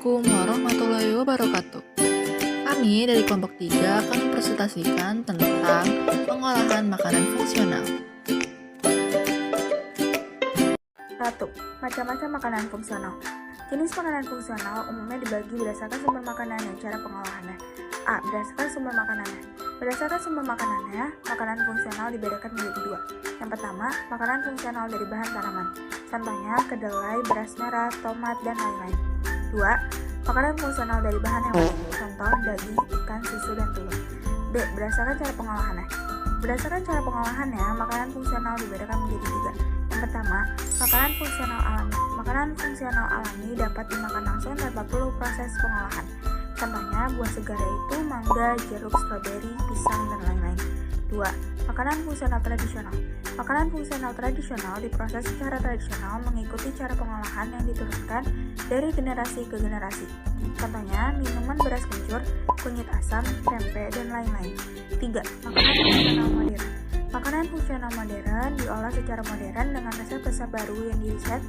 Assalamualaikum warahmatullahi wabarakatuh. Kami dari kelompok 3 akan mempresentasikan tentang pengolahan makanan fungsional. 1. Macam-macam makanan fungsional. Jenis makanan fungsional umumnya dibagi berdasarkan sumber makanan dan cara pengolahannya. A. Berdasarkan sumber makanannya. Berdasarkan sumber makanannya, makanan fungsional dibedakan menjadi 2. Yang pertama, makanan fungsional dari bahan tanaman. Contohnya, kedelai, beras merah, tomat, dan lain-lain. 2. Makanan fungsional dari bahan hewani. Contoh, daging, ikan, susu, dan telur. B. Berdasarkan cara pengolahannya. Berdasarkan cara pengolahannya, makanan fungsional dibedakan menjadi 3. Yang pertama, makanan fungsional alami. Makanan fungsional alami dapat dimakan langsung tanpa perlu proses pengolahan. Contohnya, buah segar yaitu mangga, jeruk, stroberi, pisang, dan lain-lain. 2. Makanan fungsional tradisional. Makanan fungsional tradisional diproses secara tradisional mengikuti cara pengolahan yang diturunkan dari generasi ke generasi. Contohnya, minuman beras kencur, kunyit asam, tempe, dan lain-lain. 3. Makanan fungsional modern. Makanan fungsional modern diolah secara modern dengan resep-resep baru yang diriset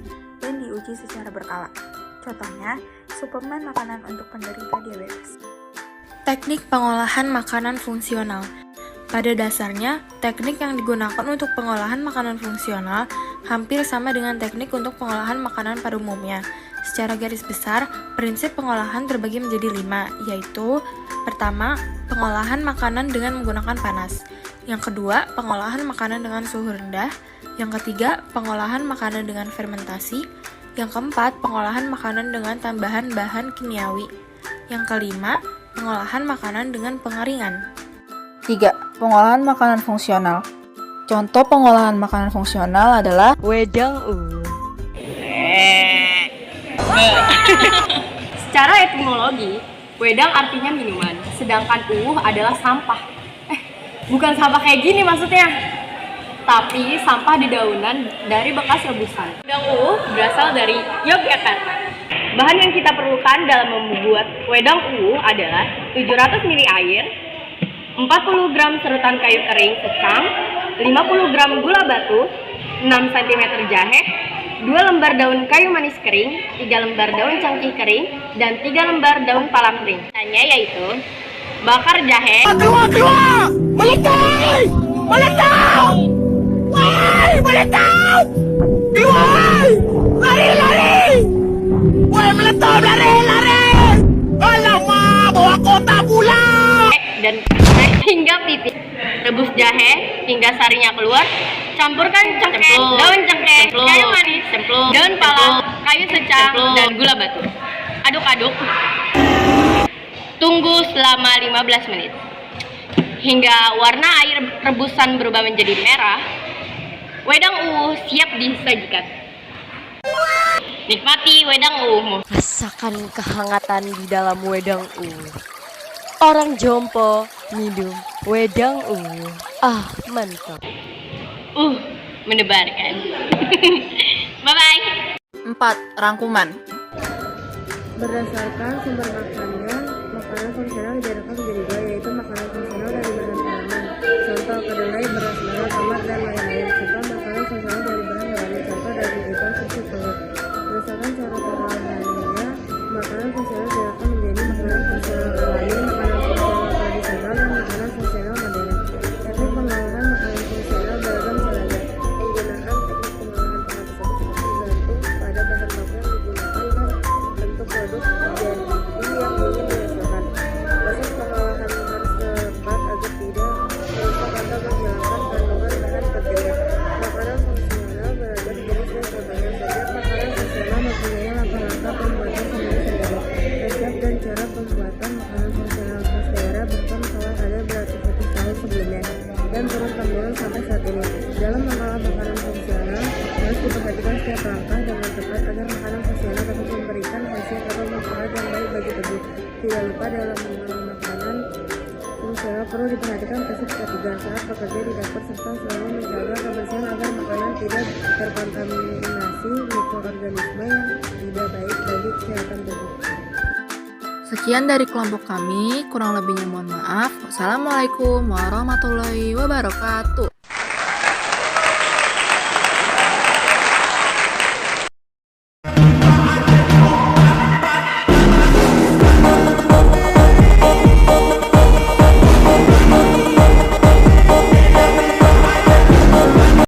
dan diuji secara berkala. Contohnya, suplemen makanan untuk penderita diabetes. Teknik pengolahan makanan fungsional. Pada dasarnya, teknik yang digunakan untuk pengolahan makanan fungsional hampir sama dengan teknik untuk pengolahan makanan pada umumnya. Secara garis besar, prinsip pengolahan terbagi menjadi 5, yaitu: pertama, pengolahan makanan dengan menggunakan panas. Yang kedua, pengolahan makanan dengan suhu rendah. Yang ketiga, pengolahan makanan dengan fermentasi. Yang keempat, pengolahan makanan dengan tambahan bahan kimiawi. Yang kelima, pengolahan makanan dengan pengeringan. 3. Pengolahan makanan fungsional. Contoh pengolahan makanan fungsional adalah wedang Secara etimologi, wedang artinya minuman, sedangkan adalah sampah. Bukan sampah kayak gini maksudnya, tapi sampah dedaunan dari bekas rebusan. Wedang berasal dari Yogyakarta. Bahan yang kita perlukan dalam membuat wedang adalah 700 ml air, 40 gram serutan kayu kering secang, 50 gram gula batu, 6 cm jahe, 2 lembar daun kayu manis kering, 3 lembar daun cangkih kering, dan 3 lembar daun pala kering. Caranya yaitu bakar jahe. Keluar! Meletak! Meletak! Woi, meletak! Keluar! Lari! Woi, meletak, lari! Alamak, bawa kota pula! Dan hingga pipih. Rebus jahe hingga sarinya keluar. Campurkan daun cengkeh, kayu manis, daun pala, kayu secang, dan gula batu. Aduk-aduk. Tunggu selama 15 menit. Hingga warna air rebusan berubah menjadi merah. Wedang siap disajikan. Nikmati wedang Rasakan kehangatan di dalam wedang Orang jompo minum wedang mantap. Mendebarkan. Bye-bye. 4. Rangkuman. Berdasarkan sumber makanannya, makanan fungsional dibedakan menjadi 2, yaitu makanan fungsional dari bahan tanaman. Contoh, kedelai, beras merah, tomat, dan lain-lain. Contoh, makanan fungsional dari bahan hewani. Contoh, daging, ikan, susu, telur. Berdasarkan cara pengolahannya, makanan fungsional dibedakan menjadi makanan fungsional alami, makanan fungsional tradisional, dan makanan fungsional modern. Teknik pengolahan makanan fungsional beragam saja. Penggunaan teknik pengolahan pangan tersebut tergantung pada bahan baku yang digunakan dan bentuk produk jadi yang ingin dihasilkan. Proses pengolahan harus tepat agar tidak merusak atau menghilangkan kandungan bahan penting. Makanan fungsional beragam jenis dan contohnya saja. Makanan fungsional mempunyai langkah-langkah pembuatan sendiri-sendiri. Resep dan cara pembuatan makanan fungsional khas daerah bahkan telah ada beratus-ratus tahun sebelumnya dan turun-temurun sampai saat ini. Dalam mengolah makanan fungsional harus diperhatikan setiap langkah dengan tepat agar makanan fungsional dapat memberikan khasiat atau manfaat yang baik bagi tubuh. Tidak lupa dalam mengolah makanan fungsional perlu diperhatikan prinsip ketiga saat bekerja di dapur serta selalu menjaga kebersihan agar makanan tidak terkontaminasi mikroorganisme yang tidak baik bagi kesehatan tubuh. Sekian dari kelompok kami, kurang lebihnya mohon maaf. Wassalamualaikum warahmatullahi wabarakatuh.